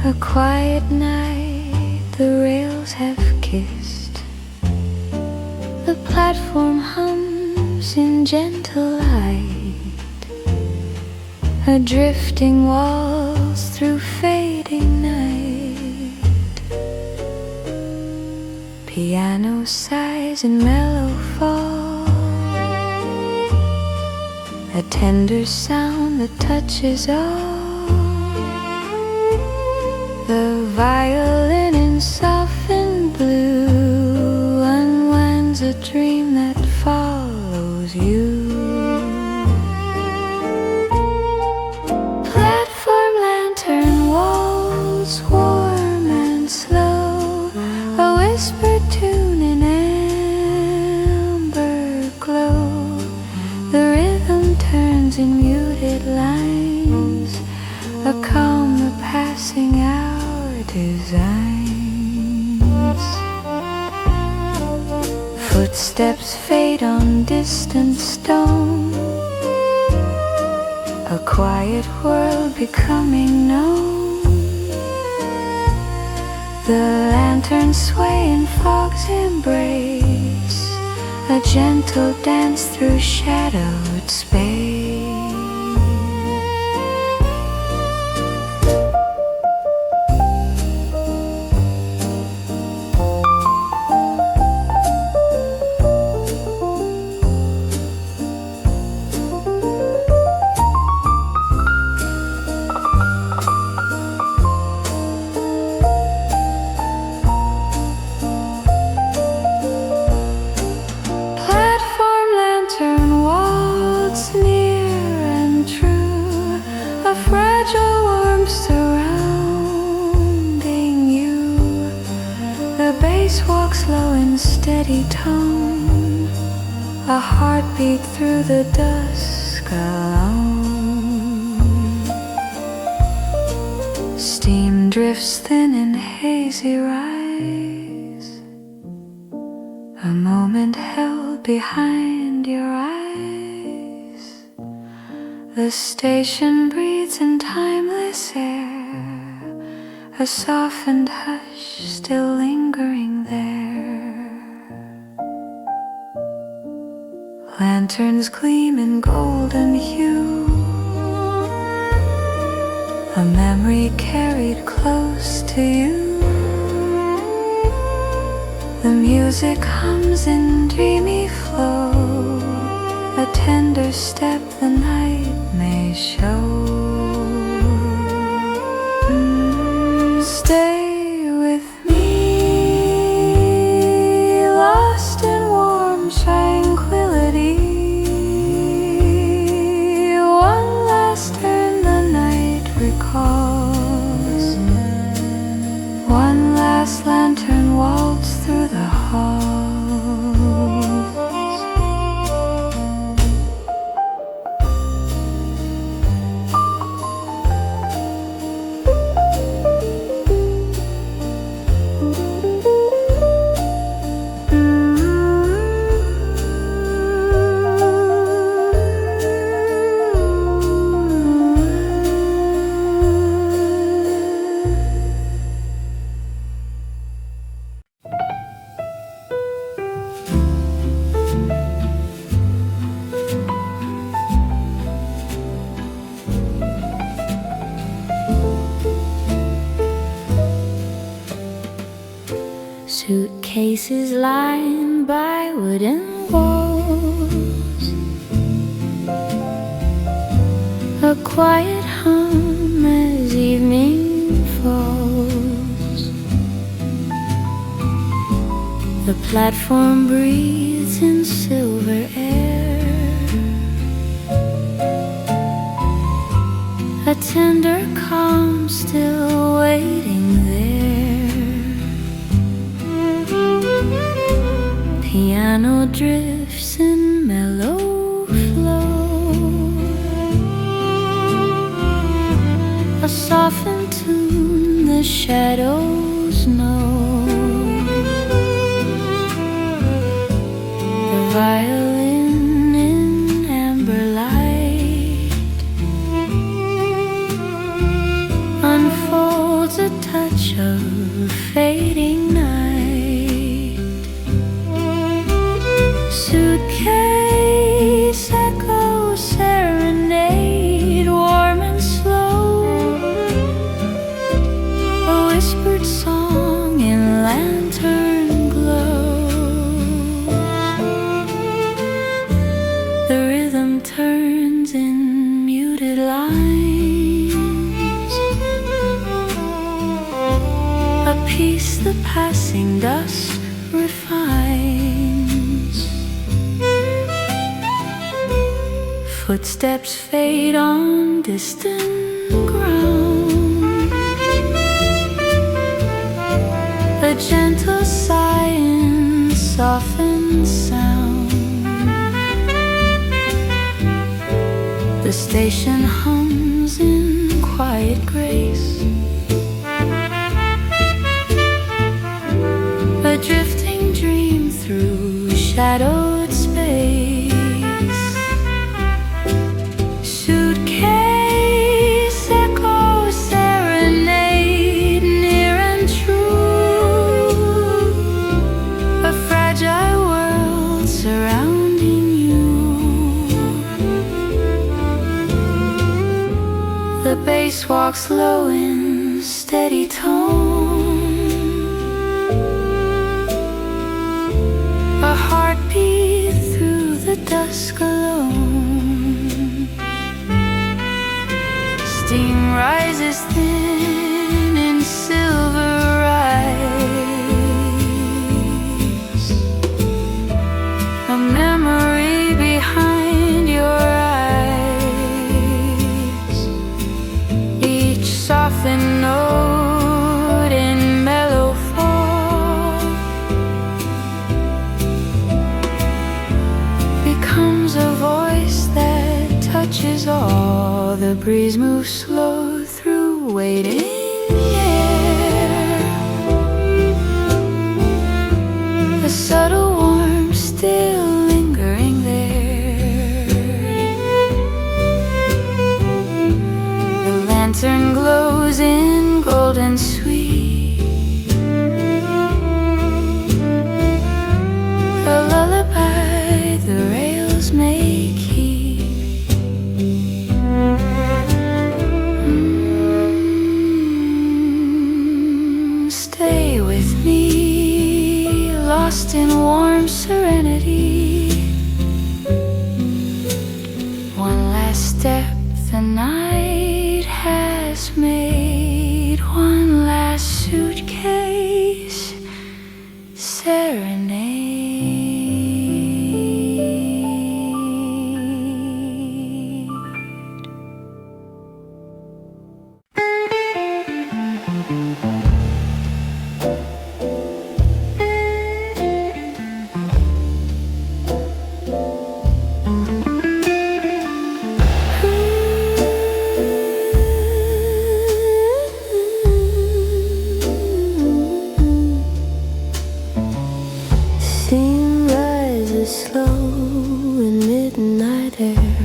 A quiet night, the rails have kissed. The platform hums in gentle light. A drifting waltz through fading night. Piano sighs in mellow fall. A tender sound that touches all. The violin in softened blue unwinds a dream that follows you. Platform lantern waltz, warm and slow, a whispered tune in amber glow. The rhythm turns in muted lines, a calm the passing hour designs. Footsteps fade on distant stone, a quiet world becoming known. The lanterns sway in fog's embrace, a gentle dance through shadowed space. Walks low in steady tone, a heartbeat through the dusk alone. Steam drifts thin in hazy rise, a moment held behind your eyes. The station breathes in timeless air, a softened hush still lingering there. Lanterns gleam in golden hue, a memory carried close to you. The music hums in dreamy flow, a tender step the night may show. Stay with me, lost in warm tranquility. One last turn the night recalls, one last lantern waltz through the halls. Suitcases lined by wooden walls, a quiet hum as evening falls. The platform breathes in silver air, a tender calm still waiting there. Piano drifts in mellow flow, a softened tune the shadows know. The violin in amber light unfolds a of fading night. Suitcase echo serenade, warm and slow, a whispered song in lantern glow. The rhythm turns in muted lines, a piece the passing dust refines. Footsteps fade on distant ground, a gentle sigh in softened sound. The station hums in quiet grace, a drifting dream through shadowed space. Suitcase echo serenade, near and true, a fragile world surrounding you. The bass walks low in steady tone, a heartbeat through the dusk alone. Steam rises thin in silver rise, a memory behind your eyes. Each softened note in mellow fall becomes a voice that touches all. The breeze moves slow through waiting air, a subtle warmth still lingering there. The lantern glows in golden sweet, a lullaby the rails make heed. Stay with me, lost in warm serenity. One last step the night has made, one last suitcase serenade. Steam rises slow in midnight air,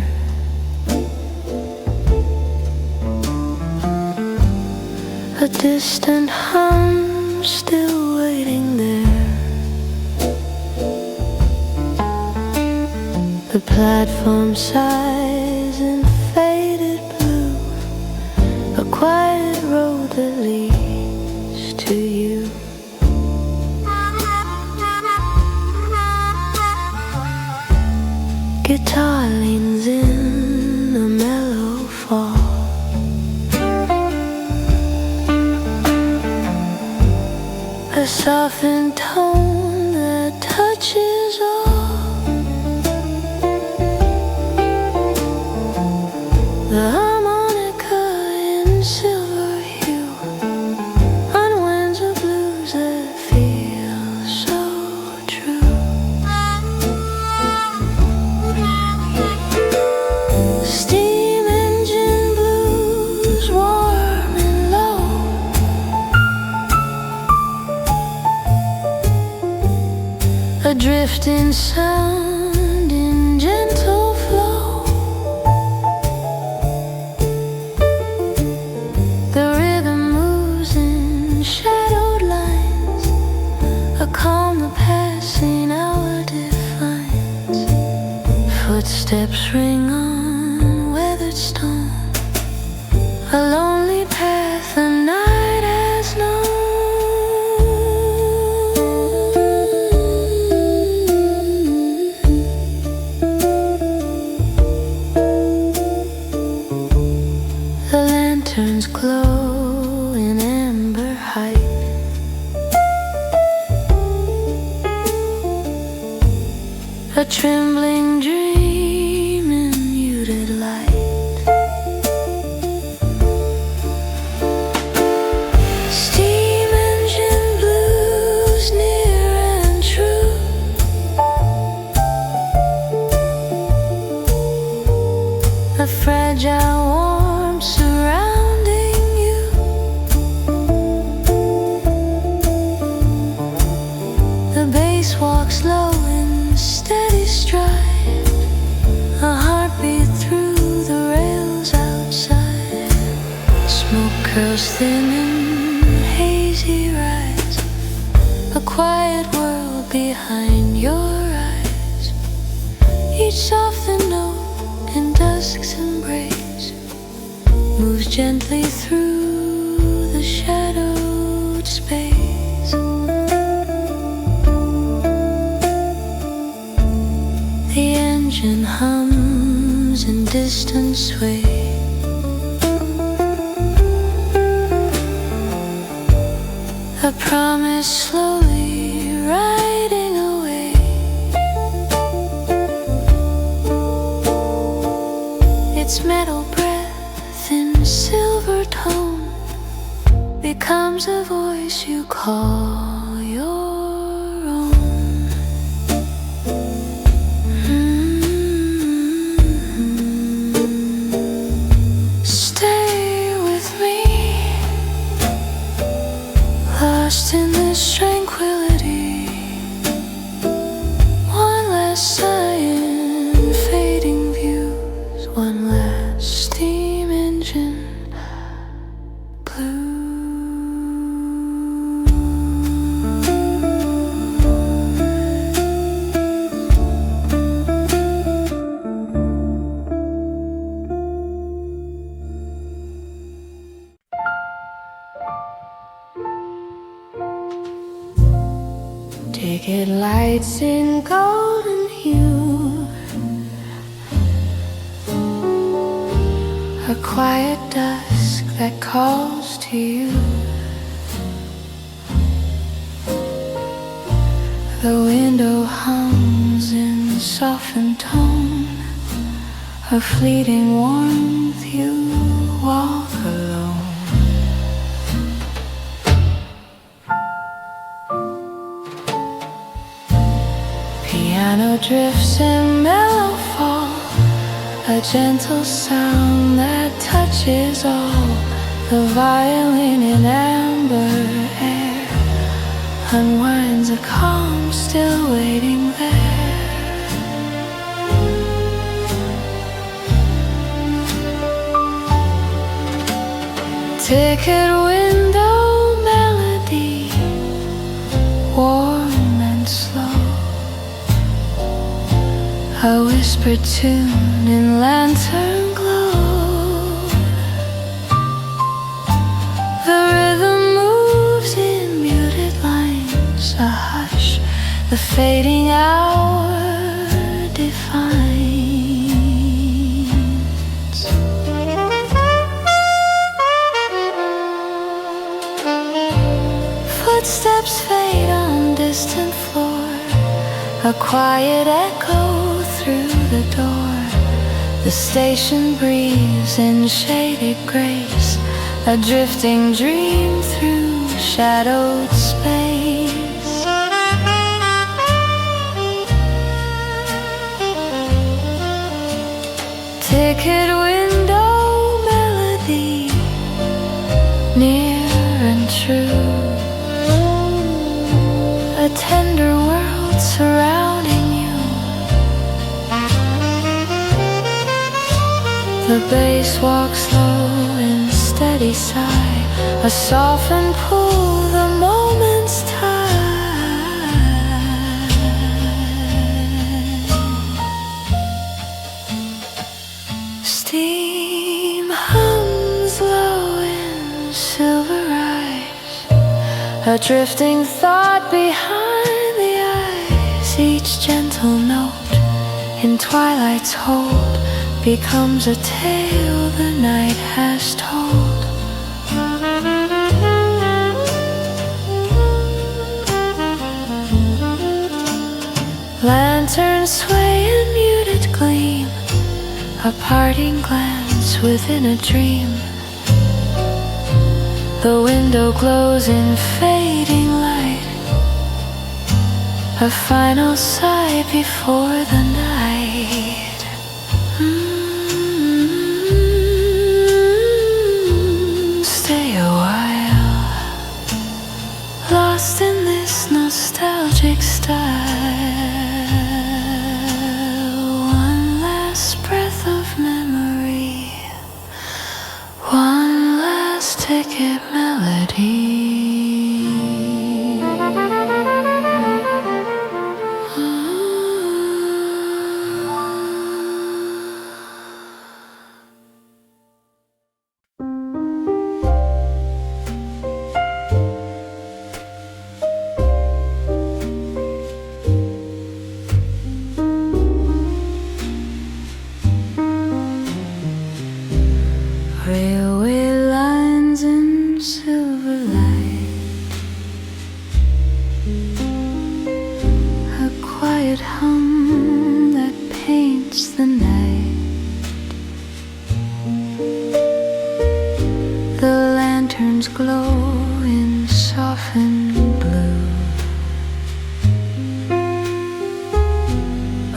a distant hum still waiting there. The platform sighs in faded blue, a quiet road that leads to you. Guitar leans in a mellow fall, a softened tone that touches all. The harmonica in silver hue unwinds a blues that feels so true. Steam engine blues, warm and low, a drifting sound in gentle flow. The rhythm moves in shadow. Footsteps ring on weathered stone, a lonely path the night has known. The lanterns glow in amber height, a trembling dream in muted light. Steam engine blues near and true, a fragile warmth surrounding you. The bass walks low in steady stride, a heartbeat through the rails outside. Smoke curls thin in hazy rise, a quiet world behind your eyes. Each softened note in dusk's embrace moves gently through the shadowed space. The engine hums in distant sway, a promise slowly riding away. Its metal breath in silver tone becomes a voice you call your own. Stay with me, lost in this tranquility. One last sigh in fading views, one last steam engine blue. Ticket lights in golden hue, a quiet dusk that calls to you. The window hums in softened tone, a fleeting warmth. You walk alone. Piano drifts in mellow fall, a gentle sound that touches all. The violin in amber air unwinds a calm still waiting there. Ticket window melody, warm and slow, a whispered tune in lantern glow. The rhythm moves in muted lines, a hush the fading hour defines. Footsteps fade on distant floor, a quiet echo through the door. The station breathes in shaded grace, a drifting dream through shadowed space. Ticket window melody, near and true, a tender world surrounding you. The bass walks low in steady sigh, a softened pull, the moment's tide. a drifting thought behind the eyes. Each gentle note in twilight's hold becomes a tale the night has told. Lanterns sway in muted gleam, a parting glance within a dream. The window glows in fading light, a final sigh before the night. Stay a while, lost in this nostalgic style. One last breath of memory, one last ticket melody. Railway lines in silver light, a quiet hum that paints the night. The lanterns glow in softened blue,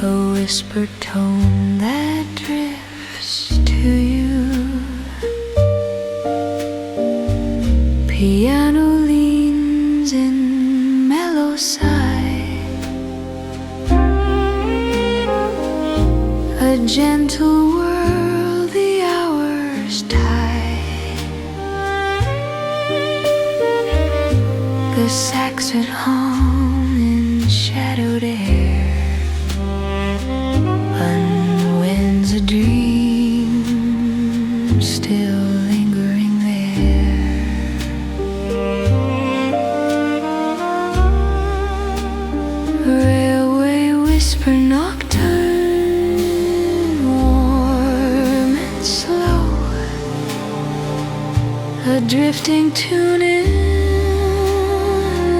a whispered tone that drifts to you. Piano leans in mellow sigh, a gentle whirl the hours tie. The saxon hum in shadowed air unwinds a dream still lingering there. Railway whisper nocturne, warm and slow, a drifting tune in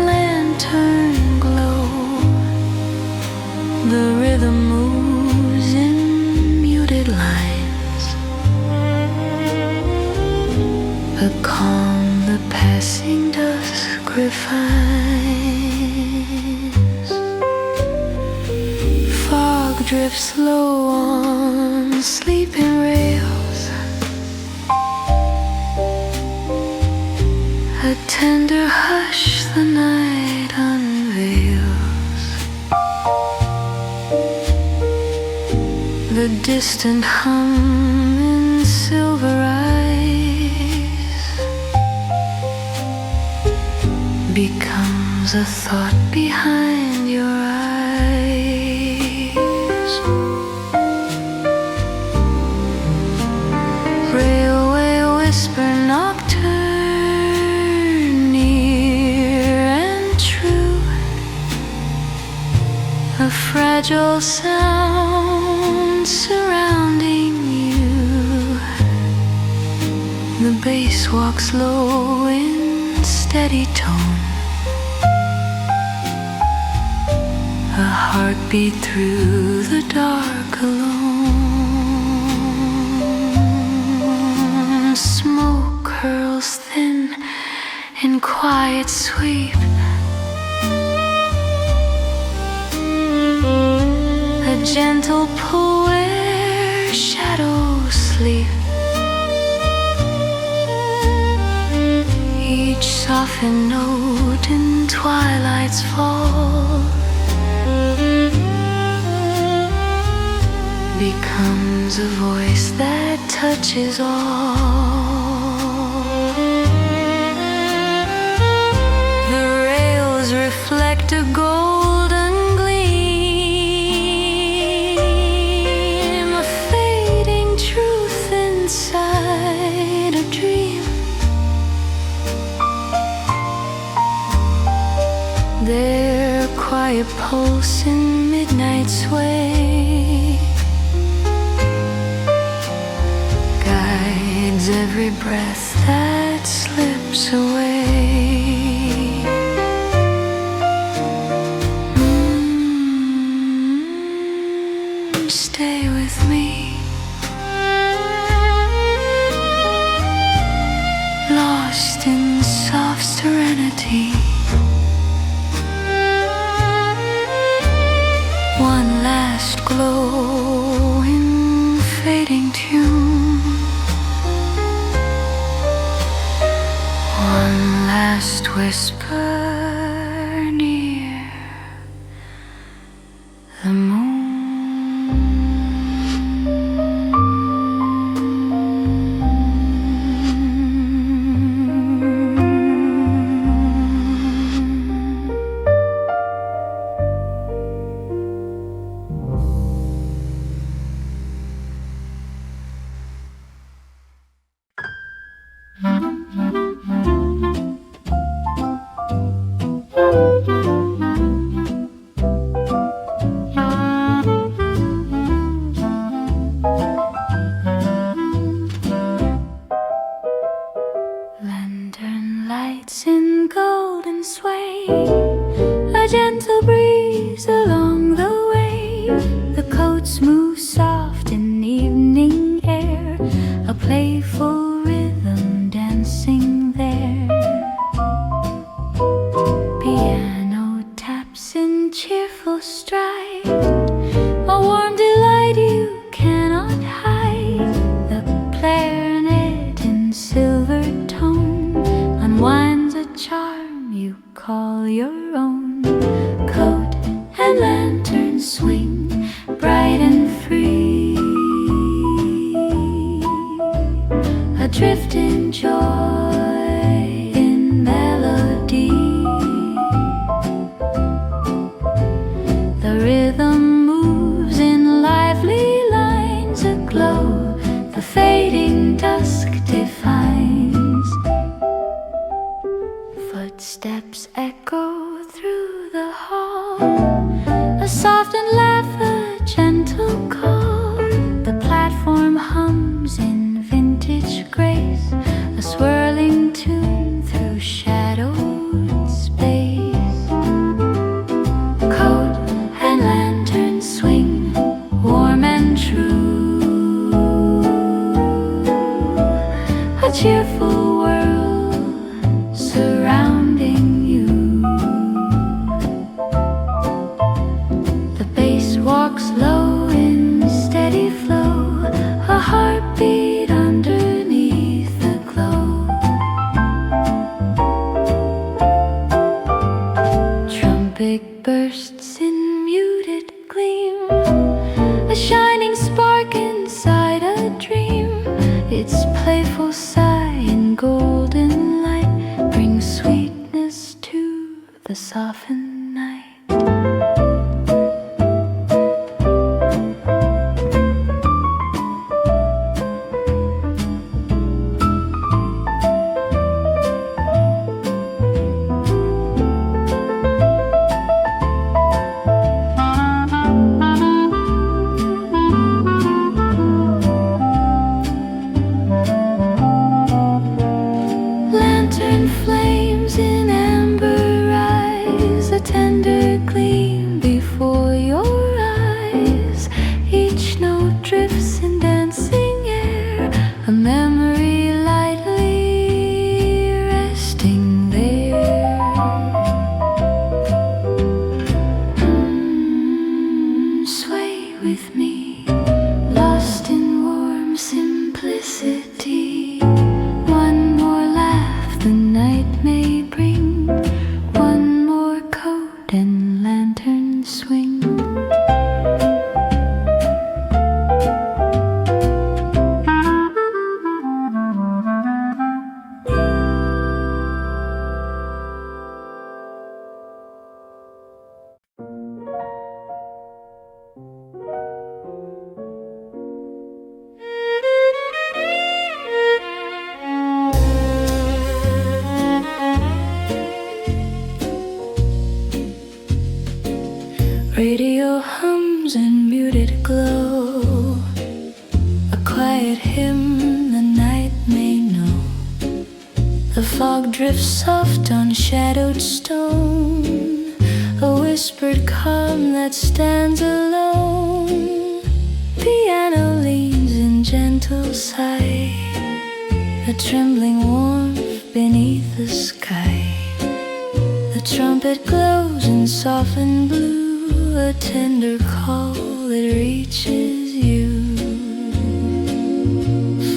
lantern glow. The rhythm moves in muted lines, a calm the passing dusk refines. Fog drifts low on sleeping rails, a tender hush the night unveils. The distant hum in silver eyes becomes a thought behind your eyes. Railway whisper nocturne, near and true, a fragile sound surrounding you. The bass walks low in steady tone, a heartbeat through the dark alone. Smoke curls thin in quiet sweep, a gentle pull where shadows sleep. Each softened note in twilight's fall becomes a voice that touches all. The rails reflect a golden gleam, a fading truth inside a dream. by a pulse in midnight sway, guides every breath that slips away. Stay with me, lost in soft serenity. One last glow in fading tune, one last whisper near the moon. Lantern lights in golden sway, a gentle breeze along the way. The coats move soft in evening air, a playful rhythm dancing there. Piano taps in cheerful stride, a warm delight you cannot hide. The clarinet in silver tone unwinds a charm you call your own. Coat and lantern swing bright and free, adrift in joy, in melody. The rhythm moves in lively lines aglow, the fading dusk defines. Footsteps echo through the hall, a softened laugh, a gentle call. The platform hums in vintage grace, a swirling tune through shadowed space. Coat and lantern swing, warm and true, a cheerful world surrounding you. The bass walks low in steady flow, a heartbeat underneath the glow. Trumpet bursts in muted gleam, a shining spark inside a dream. Its playful sigh in golden light brings sweetness to the softened night. Lantern flames in amber eyes, a The fog drifts soft on shadowed stone, a whispered calm that stands alone. Piano leans in gentle sigh, a trembling warmth beneath the sky. The trumpet glows in softened blue, a tender call that reaches you.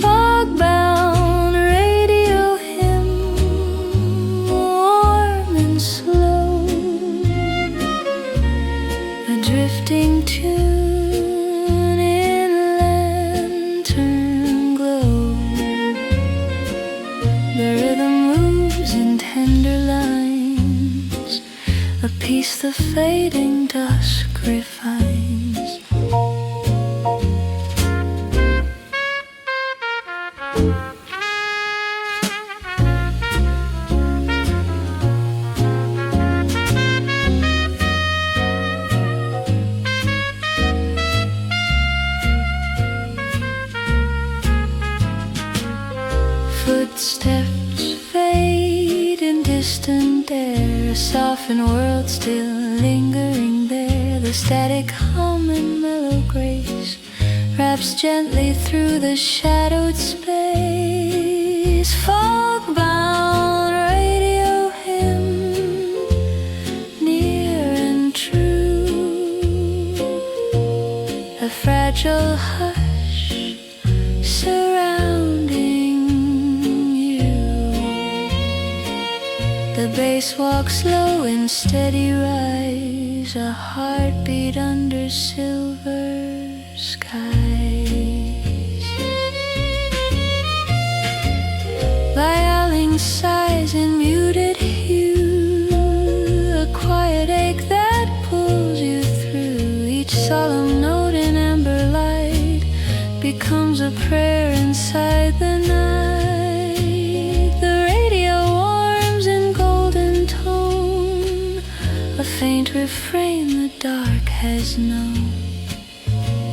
Fog-bound radio hymn, warm and slow, a drifting tune in lantern glow. The rhythm moves in tender lines, a piece the fading dusk refines. Footsteps fade in distant air, a softened world still lingering there. The static hum and mellow grace wraps gently through the shadowed space. Fog-bound radio hymn, near and true, a fragile hush surrounding you. The bass walks low in steady rise, a heartbeat under silver skies. Violin sighs in muted hue, a quiet ache that pulls you through. Each solemn note in amber light becomes a prayer inside the night. The radio warms in golden tone, a faint refrain the dark has known.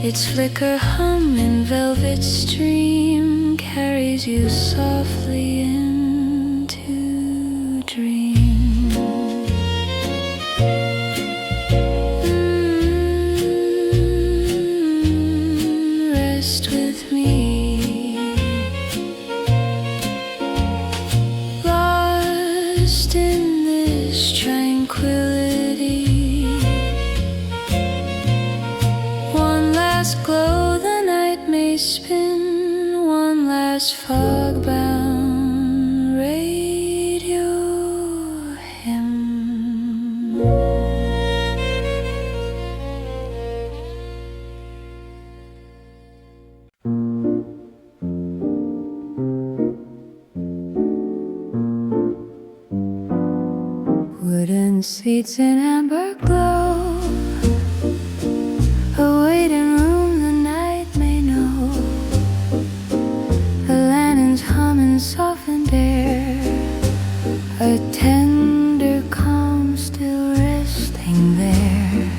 Its flicker hum in velvet stream carries you softly into dream. Rest with me, lost in this tranquility. One last glow the night may spin, one last fog-bound radio hymn. Wooden seats in amber glow, a waiting room the night may know. The lanterns hum in softened air, a tender calm still resting there.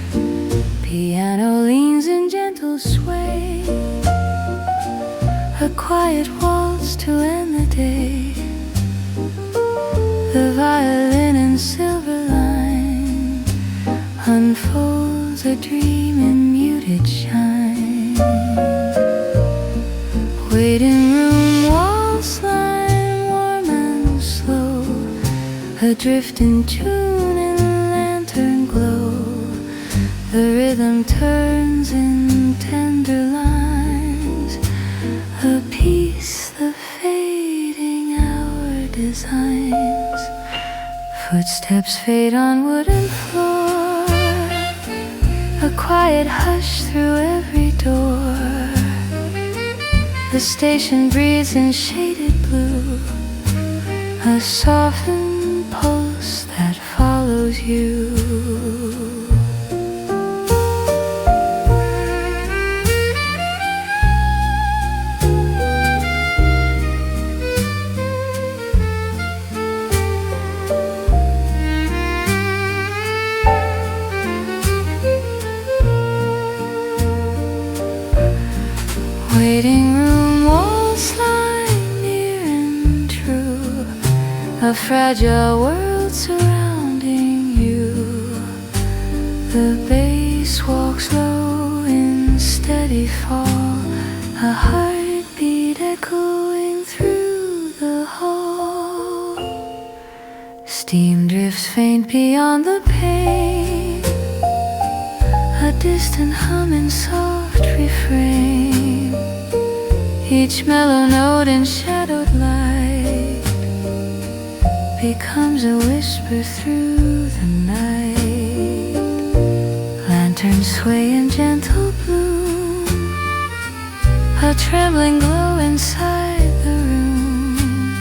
Piano leans in gentle sway, a quiet waltz to end the day. The violin in silver line unfolds a dream in muted shine. Waiting room waltz line, warm and slow, a drifting tune in lantern glow. The rhythm turns in tender lines, a piece the fading hour designs. Footsteps fade on wooden floor, a quiet hush through every door. The station breathes in shaded blue, a softened pulse that follows you. Waiting room walls line near and true, a fragile world surrounding you. The bass walks low in steady fall, a heartbeat echoing through the hall. Steam drifts faint beyond the pane, a distant hum in soft refrain. Each mellow note in shadowed light becomes a whisper through the night. Lanterns sway in gentle bloom, a trembling glow inside the room.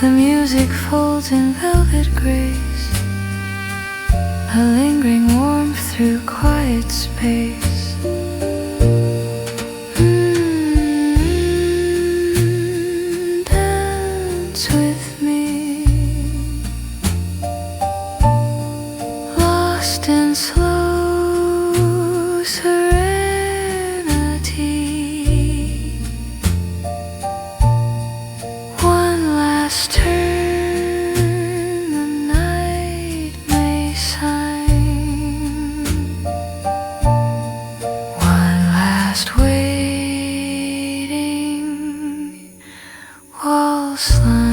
The music folds in velvet grace, a lingering warmth through quiet space. Dance with me, lost in slow serenity. One last turn the night may sign, one last waiting waltz line.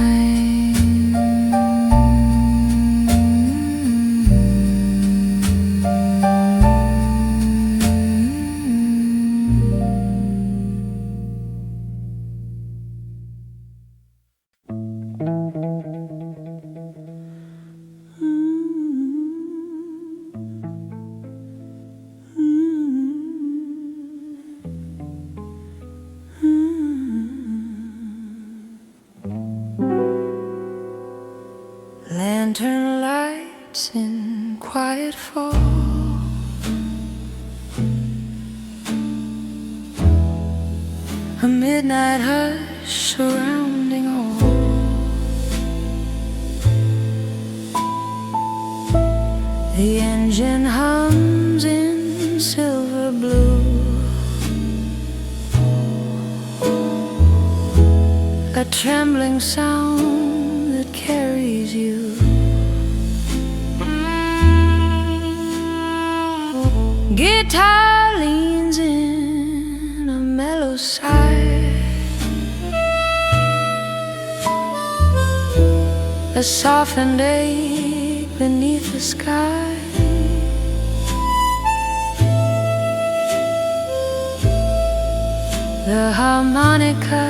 Lantern lights in quiet fall, a midnight hush surrounding all. The engine hums in silver blue, a trembling sound that carries you. Guitar leans in a mellow sigh, a softened ache beneath the sky. The harmonica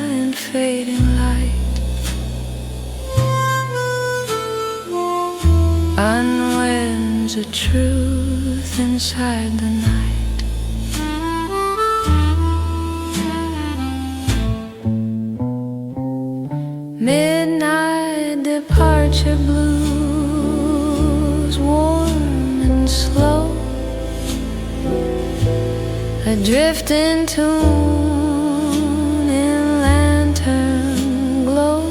in fading light unwinds a truth inside the night. Midnight departure blues, warm and slow, adrift in tune in lantern glow.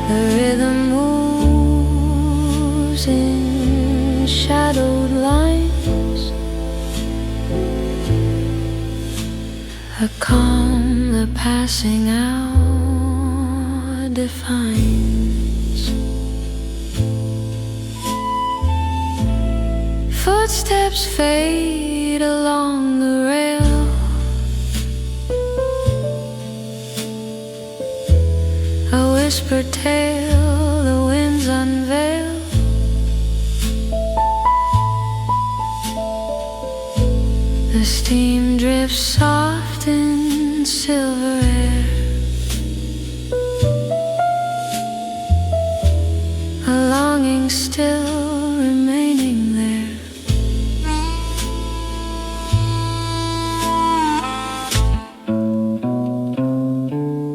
The rhythm moves in shadowed lines, a calm the passing hour defines. Footsteps fade along the rail, a whispered tale the winds unveil. The steam drifts soft in silver air, a longing still remaining there.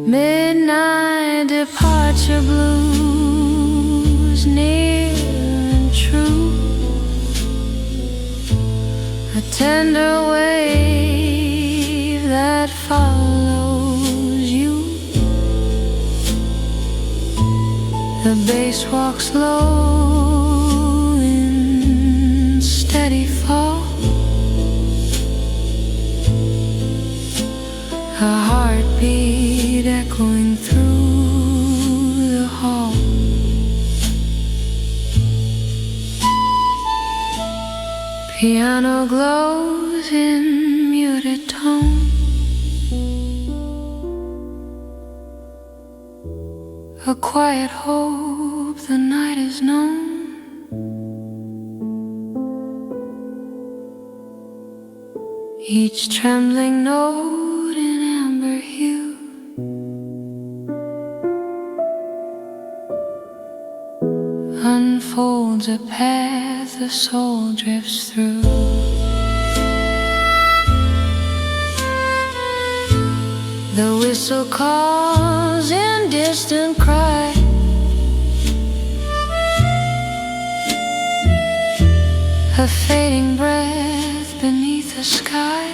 Midnight departure blues, near and true, a tender wave that follows you. The bass walks low in steady fall, a heartbeat echoes echoing through the hall. Piano glows in muted tone. A quiet hope the night is known. Each trembling note in amber hue unfolds a path the soul drifts through. The whistle calls in distant cry. A fading breath beneath the sky.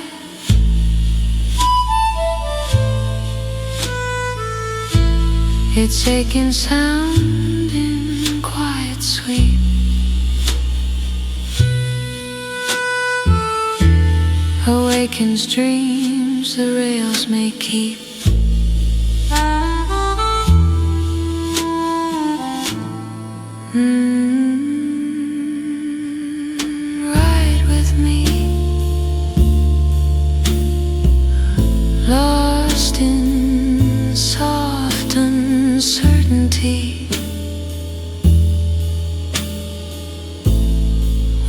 Its aching sound in quiet sweep awakens dreams the rails may keep. Ride with me, lost in soft uncertainty.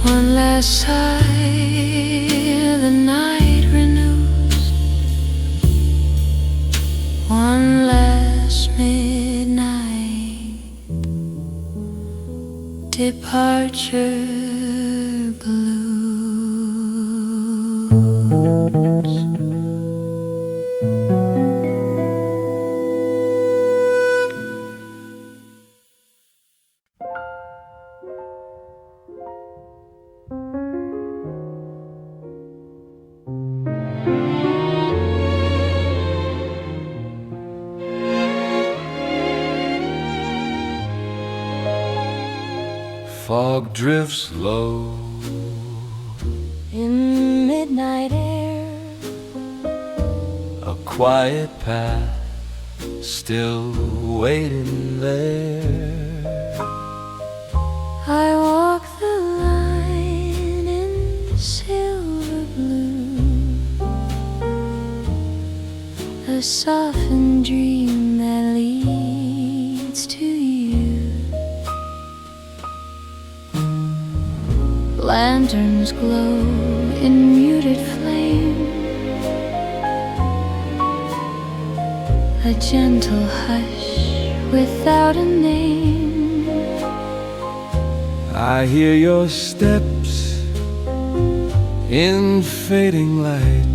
One last sigh, the night renews. One last midnight departure blues. Fog drifts low In midnight air, a quiet path still waiting there. I walk the line in silver blue, a softened dream that leads to you. Lanterns glow in muted flame, a gentle hush without a name. I hear your steps in fading light,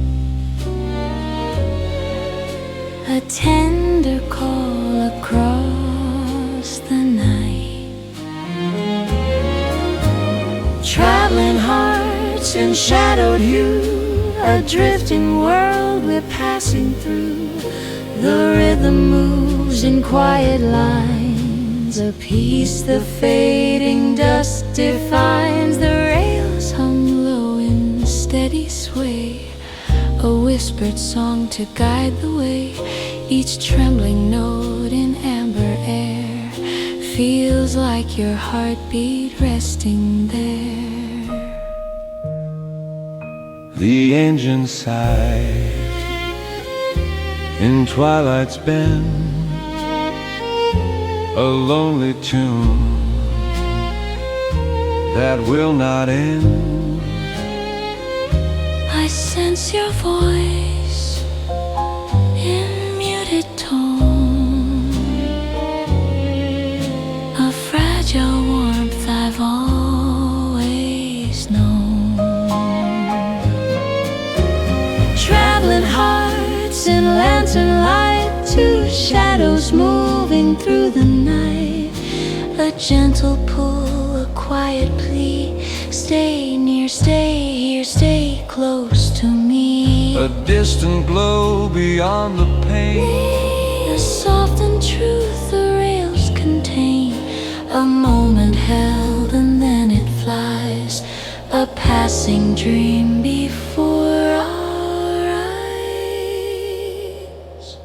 A tender call across the night. Traveling hearts in shadowed hue, a drifting world we're passing through. The rhythm moves in quiet lines, a piece the fading dust defines. The rails hum low in steady sway, a whispered song to guide the way. Each trembling note in amber air feels like your heartbeat resting there. the engine sigh in twilight's bend, a lonely tune that will not end. I sense your voice in muted tone, a fragile warmth I've always known. Traveling hearts in lantern light, two shadows moving through the night. A gentle pull, a quiet plea, stay near, stay here, stay close to me. A distant glow beyond the pain, A softened truth the rails contain, a moment held and then it flies, a passing dream before our eyes.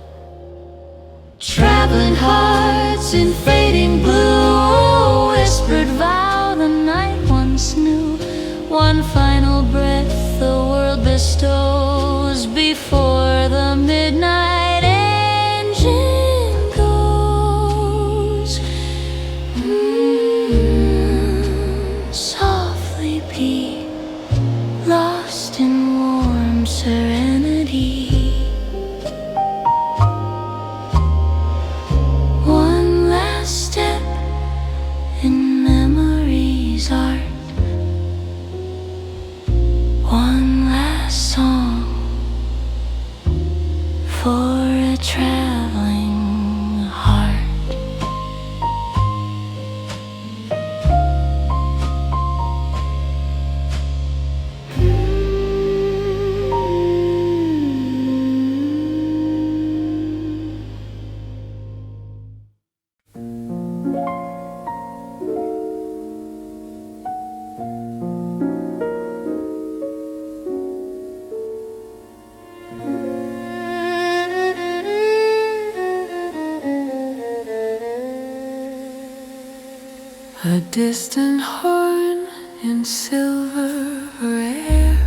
sparkling hearts in fading blue. A whispered vow the night once knew, one final breath the world bestows before the midnight engine goes. Softly be lost in warm serenity. One last step in memory's art. One last song for a traveling heart. A distant horn in silver air,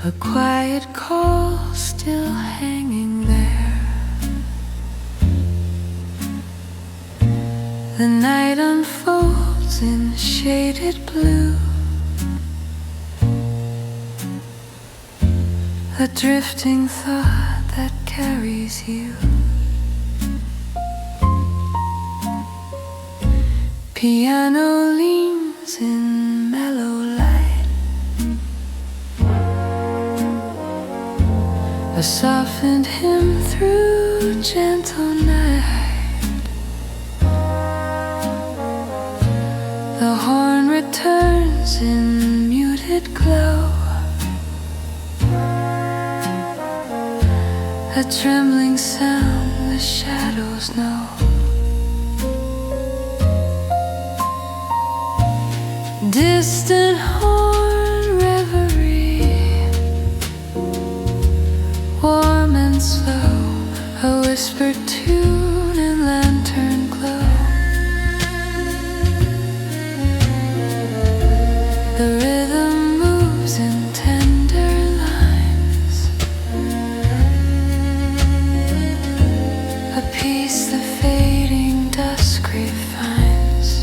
a quiet call still hanging there. The night unfolds in shaded blue, a drifting thought that carries you. Piano leans in mellow light, a softened hymn through gentle night. The horn returns in muted glow, a trembling sound the shadows know. Distant horn reverie, warm and slow, a whispered tune in lantern glow. The rhythm moves in tender lines, a piece the fading dusk refines.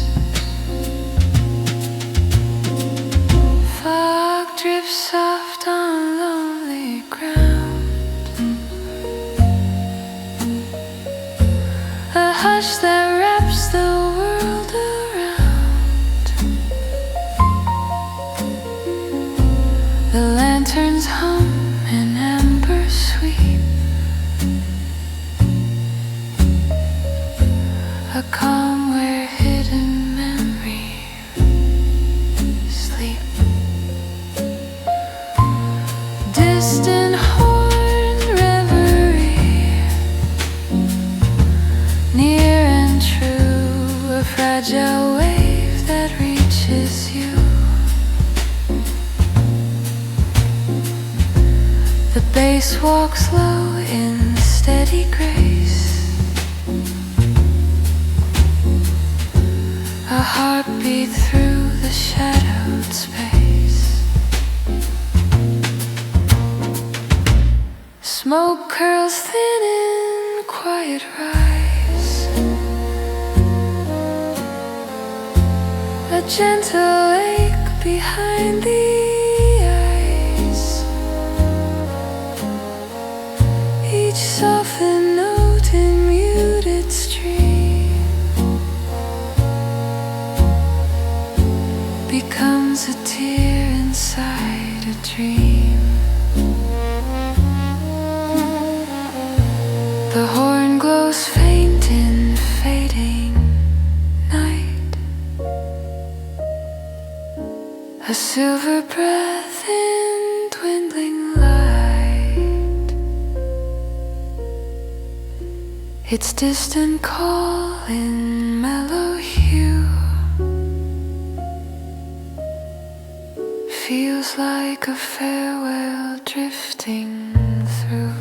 Drips soft on lonely ground, a hush that wraps the world around. The lanterns hum in amber sweep, a calm where hidden memories sleep. Distant horn reverie, near and true, a fragile wave that reaches you. The bass walks low in steady grace, a heartbeat through the shadowed space. Smoke curls thin in quiet rise, a gentle ache behind the eyes. Each softened note in muted stream becomes a tear inside a dream. The horn glows faint in fading night, a silver breath in dwindling light. Its distant call in mellow hue feels like a farewell drifting through.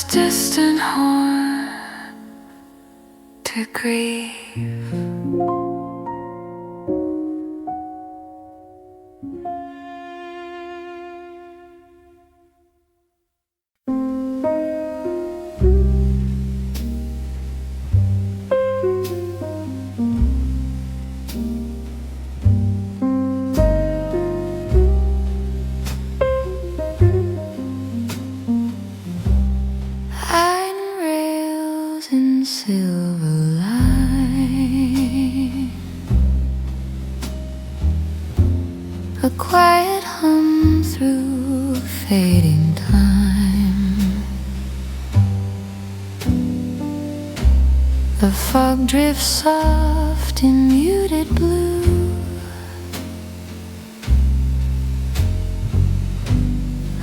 distant horn to grieve. Silver light, a quiet hum through fading time. The fog drifts soft in muted blue,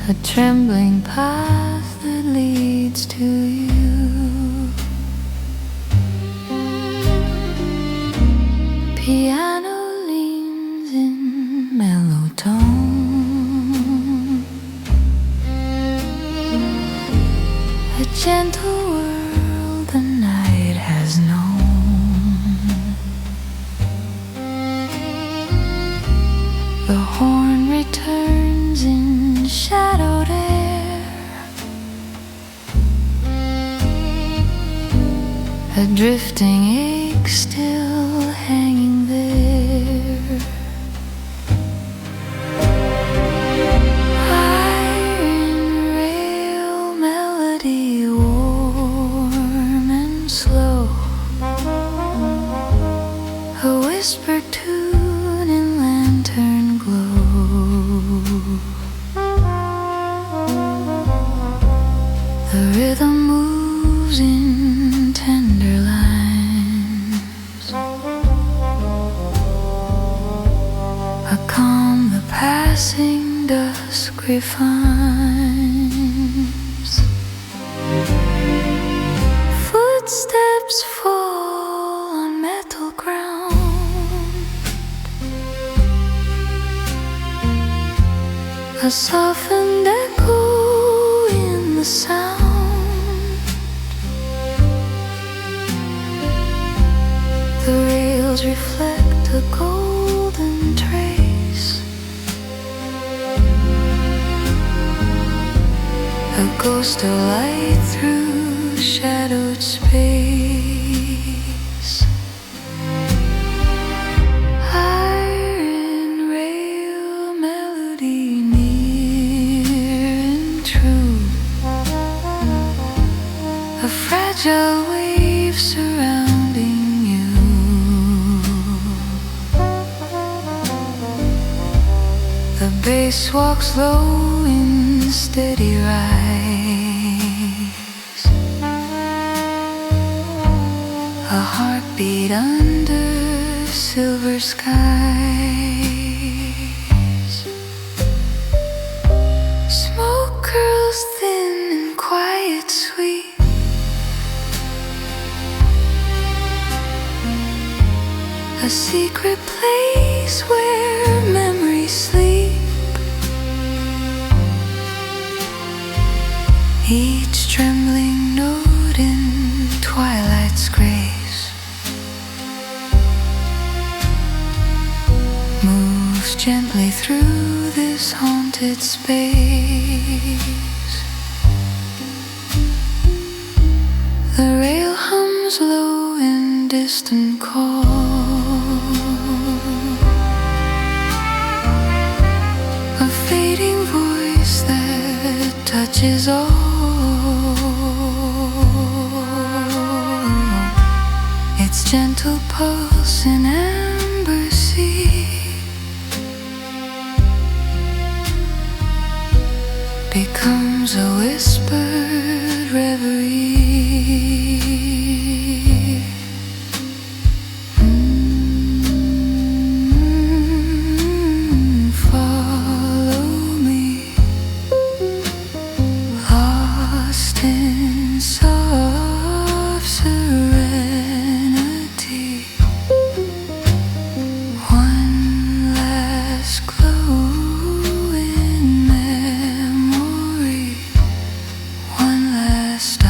a trembling path that leads to you. Piano leans in mellow tone, a gentle world the night has known. The horn returns in shadowed air, a drifting ache still hanging there. Iron rail melody, warm and slow, a whispered tune in lantern glow. The rhythm moves in tender lines, a calm the passing dusk refines. Footsteps fall on metal ground, a softened echo in the sound. The rails reflect a golden trace, a ghost of light through shadowed space. Iron rail melody, near and true, a fragile wave surrounding you. The bass walks low in steady rise, a heartbeat under silver skies. Smoke curls thin and quiet sweet, a secret place where memories sleep. Each trembling note in twilight's grace moves gently through this haunted space. The rail hums low in distant call, a fading voice that touches all. Its gentle pulse in amber sea becomes a whispered reverie. Follow me, lost in soft serenity. One last glow in memory, one last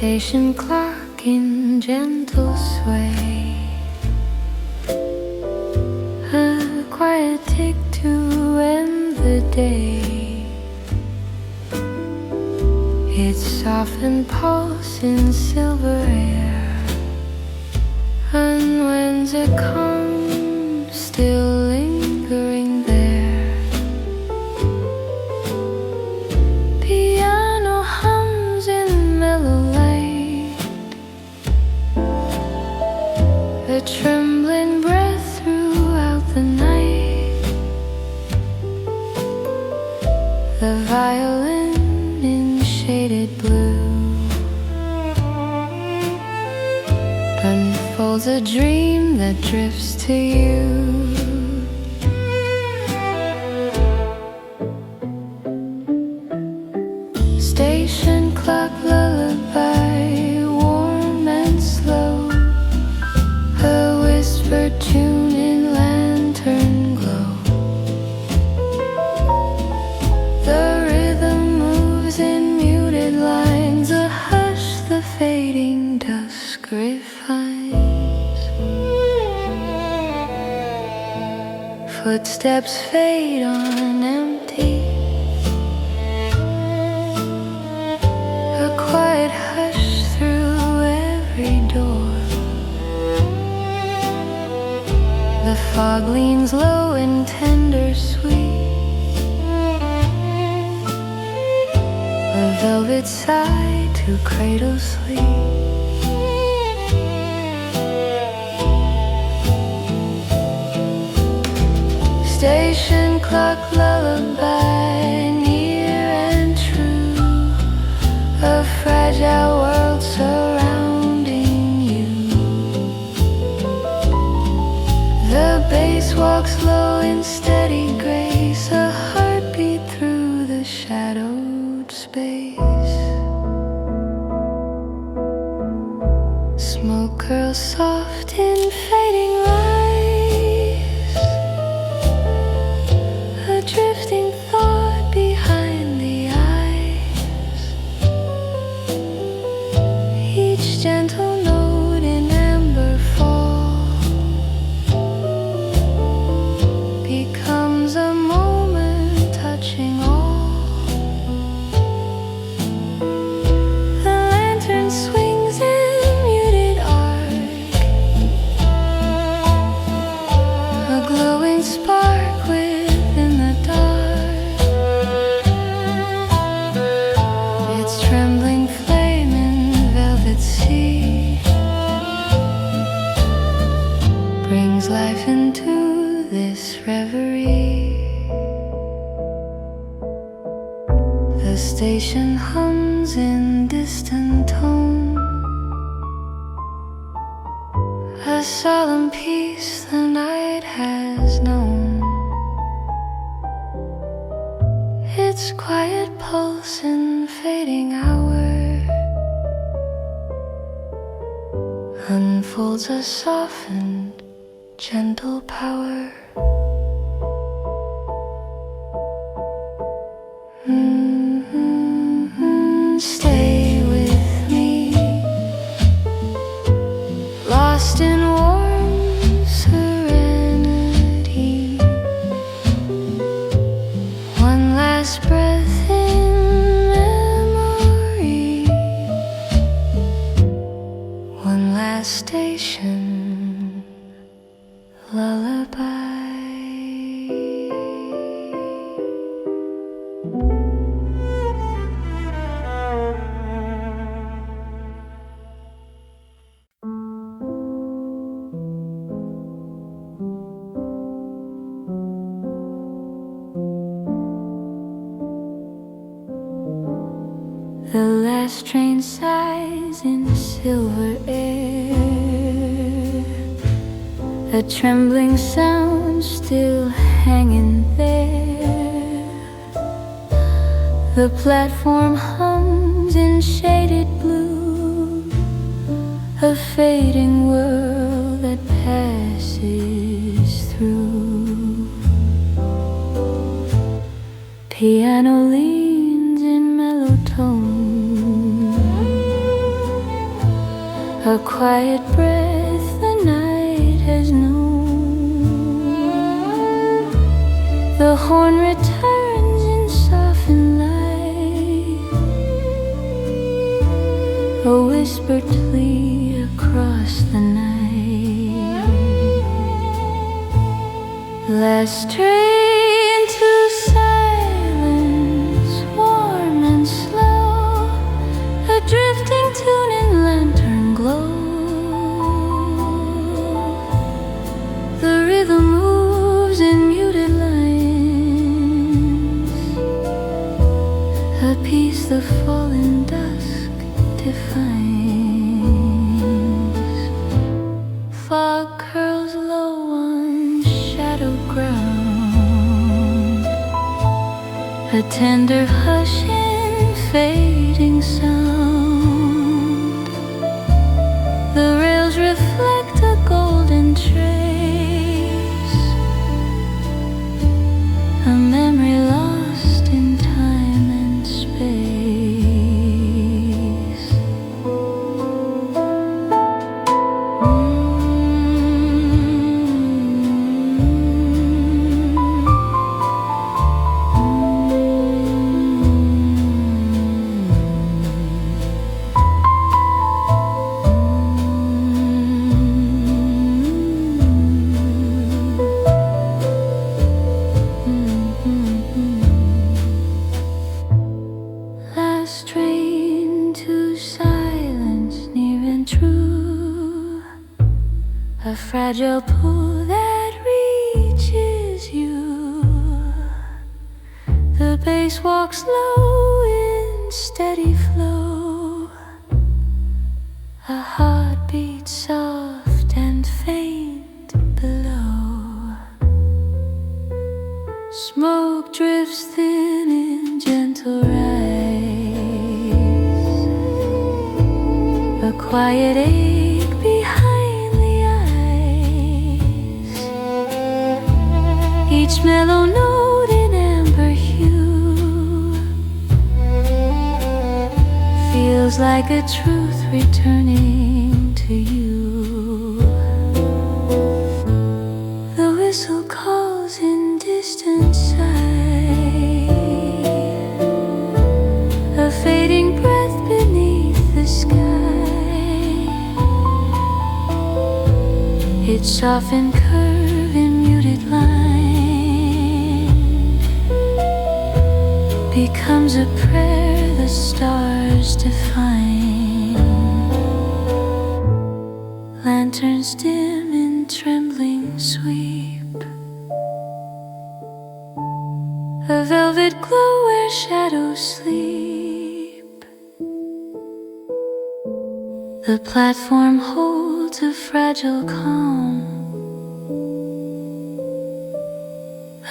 station clock in gentle sway, a quiet tick to end the day. Its softened pulse in silver air unwinds a calm, still lingering there. Piano hums in mellow light, a trembling breath throughout the night. The violin in shaded blue unfolds a dream that drifts to you. Station clock lullaby, warm and slow, a whispered tune in lantern glow. The rhythm moves in muted lines, a hush the fading dusk refines. Footsteps fade on empty, a quiet hush through every door. The fog leans low and tender sweet, a velvet sigh to cradle sleep. Station clock lullaby, near and true, a fragile world surrounding you. The bass walks low in steady grace, a heartbeat through the shadowed space. Smoke curls soft in fading lights, a drifting thought behind the eyes. Each gentle note in amber fall becomes a moment touching all. The lantern swings in muted arc, a glowing spark within the dark. Its trembling flame in velvet sea brings life into this reverie. The station hums in distant tone, a solemn peace the night has known. Its quiet pulse in fading hour unfolds a softened, gentle power. Stay with me, lost in warm serenity. One last breath in memory, one last station lullaby. The last train sighs in silver air, a trembling sound still hanging there. The platform hums in shaded blue, a fading world that passes through. Piano leans in mellow tone, a quiet breath the night has known. The horn returns in softened light, a whispered plea across the night. Last train to silence, warm and slow, a drifting tune in lantern glow. The rhythm moves in muted lines, a piece the fallen dusk defines. Fog curls low on shadowed ground, a tender hush in fading sound. The rails reflect a golden trace, a memory lost in time and space. Last train to silence, near and true, a fragile pull that reaches you. The bass walks low in steady flow, a heartbeat soft and faint below. Smoke drifts thin in gentle rise, a quiet ache behind the eyes. Each mellow note in amber hue feels like a truth returning to you. The whistle calls in distant sight, a fading breath beneath the sky. Its softened curve in muted line becomes a prayer the stars define. Lanterns dim in trembling sweep, a velvet glow where shadows sleep. The platform holds a fragile calm,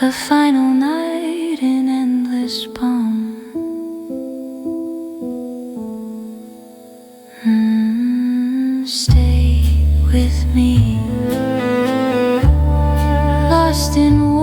a final night in endless balm. Stay with me, lost in